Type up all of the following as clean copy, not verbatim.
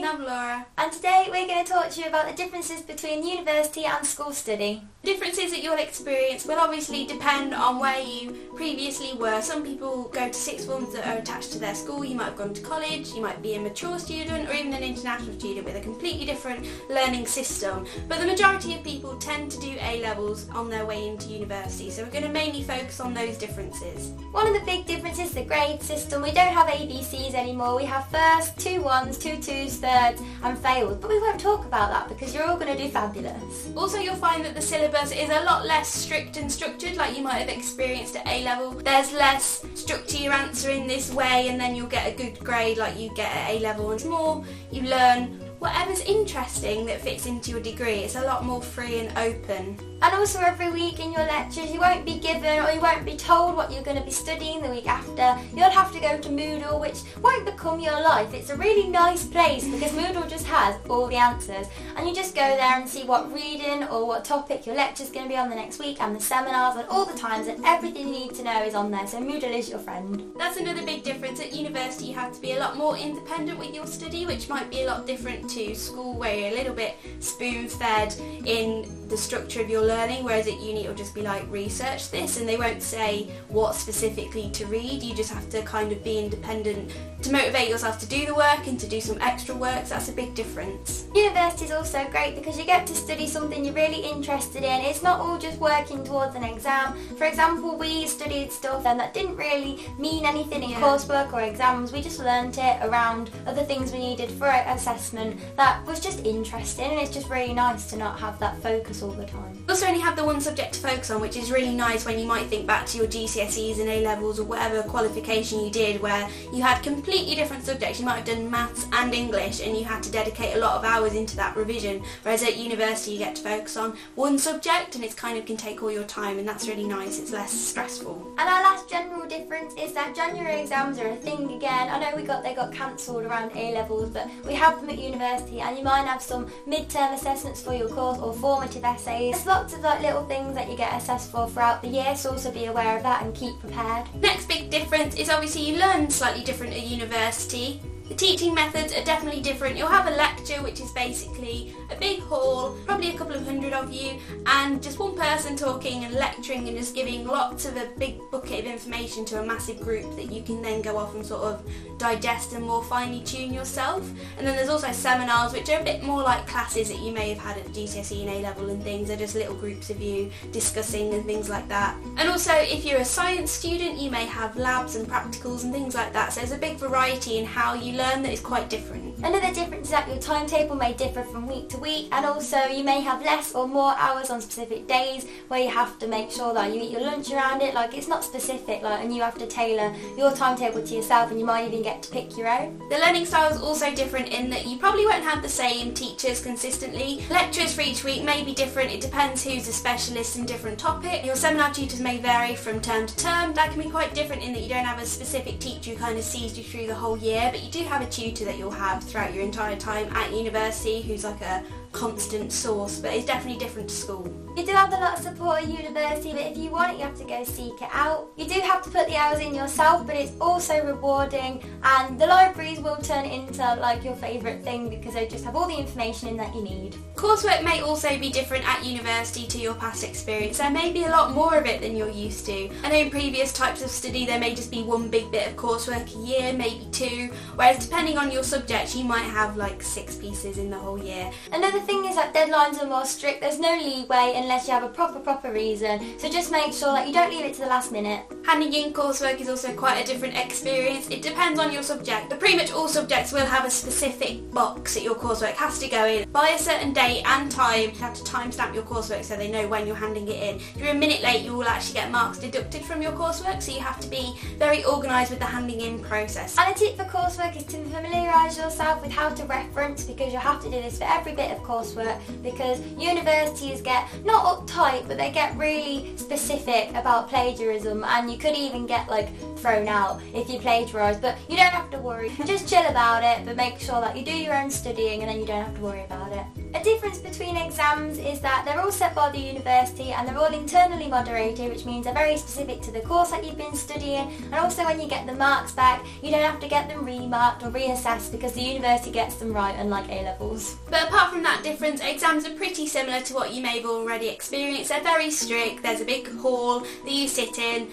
And I'm Laura. And today we're going to talk to you about the differences between university and school study. The differences that you'll experience will obviously depend on where you previously were. Some people go to sixth forms that are attached to their school. You might have gone to college, you might be a mature student or even an international student with a completely different learning system. But the majority of people tend to do A-levels on their way into university, so we're going to mainly focus on those differences. One of the big differences is the grade system. We don't have ABCs anymore. We have first, 2 1s, 2 2s, thirds and fails. But we won't talk about that because you're all going to do fabulous. Also, you'll find that the syllabus is a lot less strict and structured like you might have experienced at A-level. There's less structure your answer in this way and then you'll get a good grade like you get at A-level. It's more you learn whatever's interesting that fits into your degree. It's a lot more free and open. And also every week in your lectures you won't be given or you won't be told what you're going to be studying the week after. You'll have to go to Moodle, which won't become your life. It's a really nice place because Moodle just has all the answers and you just go there and see what reading or what topic your lecture's going to be on the next week and the seminars and all the times, and everything you need to know is on there, so Moodle is your friend. That's another big difference. At university you have to be a lot more independent with your study, which might be a lot different to school where you're a little bit spoon-fed in the structure of your learning, whereas at uni it'll just be like research this and they won't say what specifically to read. You just have to kind of be independent to motivate yourself to do the work and to do some extra work, so that's a big difference. University is also great because you get to study something you're really interested in. It's not all just working towards an exam. For example, we studied stuff that didn't really mean anything in coursework or exams. We just learnt it around other things we needed for assessment that was just interesting, and it's just really nice to not have that focus all the time. You also only have the one subject to focus on, which is really nice when you might think back to your GCSEs and A-levels or whatever qualification you did where you had completely different subjects. You might have done maths and English and you had to dedicate a lot of hours into that revision, whereas at university you get to focus on one subject and it kind of can take all your time, and that's really nice. It's less stressful. And our last general difference is that January exams are a thing again. I know they got cancelled around A-levels, but we have them at university, and you might have some mid-term assessments for your course or formative essays. There's lots of little things that you get assessed for throughout the year, so also be aware of that and keep prepared. Next big difference is obviously you learn slightly different at university. The teaching methods are definitely different. You'll have a lecture, which is basically a big hall, probably a couple of hundred of you, and just one person talking and lecturing and just giving lots of a big bucket of information to a massive group that you can then go off and sort of digest and more finely tune yourself. And then there's also seminars, which are a bit more like classes that you may have had at GCSE and A-level and things. They're just little groups of you discussing and things like that. And also if you're a science student you may have labs and practicals and things like that, so there's a big variety in how you learn that is quite different. Another difference is that your timetable may differ from week to week, and also you may have less or more hours on specific days where you have to make sure that you eat your lunch around it. It's not specific, and you have to tailor your timetable to yourself, and you might even get to pick your own. The learning style is also different in that you probably won't have the same teachers consistently. Lectures for each week may be different. It depends who's a specialist in different topic. Your seminar tutors may vary from term to term. That can be quite different in that you don't have a specific teacher who kind of sees you through the whole year, but you do have a tutor that you'll have throughout your entire time at university who's like a constant source, but it's definitely different to school. You do have a lot of support at university, but if you want it you have to go seek it out. You do have to put the hours in yourself, but it's also rewarding, and the libraries will turn it into your favourite thing because they just have all the information in that you need. Coursework may also be different at university to your past experience. There may be a lot more of it than you're used to. I know in previous types of study there may just be one big bit of coursework a year, maybe 2, whereas depending on your subject you might have 6 pieces in the whole year. Another thing is that deadlines are more strict. There's no leeway unless you have a proper reason, so just make sure that you don't leave it to the last minute. Handing in coursework is also quite a different experience. It depends on your subject, but pretty much all subjects will have a specific box that your coursework has to go in by a certain date and time. You have to timestamp your coursework so they know when you're handing it in. If you're a minute late you will actually get marks deducted from your coursework, so you have to be very organised with the handing in process. And a tip for coursework is to familiarise yourself with how to reference, because you'll have to do this for every bit of coursework, because universities get not uptight, but they get really specific about plagiarism, and you could even get like thrown out if you plagiarise, but you don't have to worry. Just chill about it, but make sure that you do your own studying and then you don't have to worry about it. A difference between exams is that they're all set by the university and they're all internally moderated, which means they're very specific to the course that you've been studying, and also when you get the marks back, you don't have to get them remarked or reassessed because the university gets them right, unlike A-levels. But apart from that difference, exams are pretty similar to what you may have already experienced. They're very strict, there's a big hall that you sit in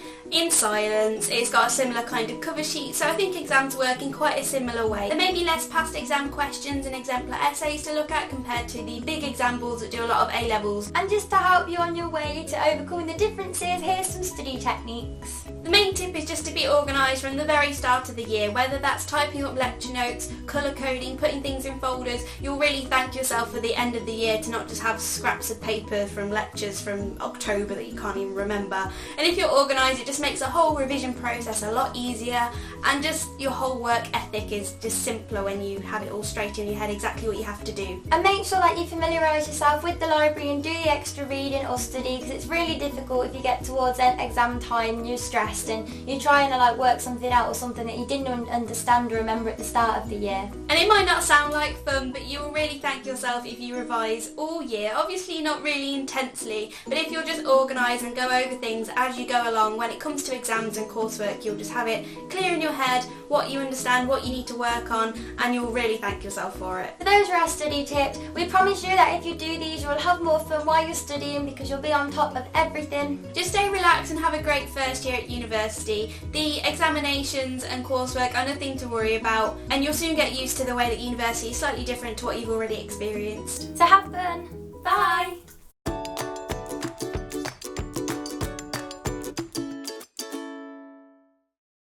silence, it's got a similar kind of cover sheet, so I think exams work in quite a similar way. There may be less past exam questions and exemplar essays to look at compared to the big exam boards that do a lot of A-levels. And just to help you on your way to overcoming the differences, here's some study techniques. The main tip is just to be organised from the very start of the year, whether that's typing up lecture notes, colour coding, putting things in folders. You'll really thank yourself for the end of the year to not just have scraps of paper from lectures from October that you can't even remember. And if you're organised, it just makes the whole revision process a lot easier, and just your whole work ethic is just simpler when you have it all straight in your head exactly what you have to do. And make sure that you familiarise yourself with the library and do the extra reading or study, because it's really difficult if you get towards exam time and you're stressed and you're trying to work something out or something that you didn't understand or remember at the start of the year. And it might not sound like fun, but you will really thank yourself if you revise all year. Obviously not really intensely, but if you're just organised and go over things as you go along, when it comes to exams and coursework, you'll just have it clear in your head what you understand, what you need to work on, and you'll really thank yourself for it. So those are our study tips. We promise you that if you do these, you'll have more fun while you're studying because you'll be on top of everything. Just stay relaxed and have a great first year at university. The examinations and coursework are nothing to worry about, and you'll soon get used to the way that university is slightly different to what you've already experienced. So have fun. Bye!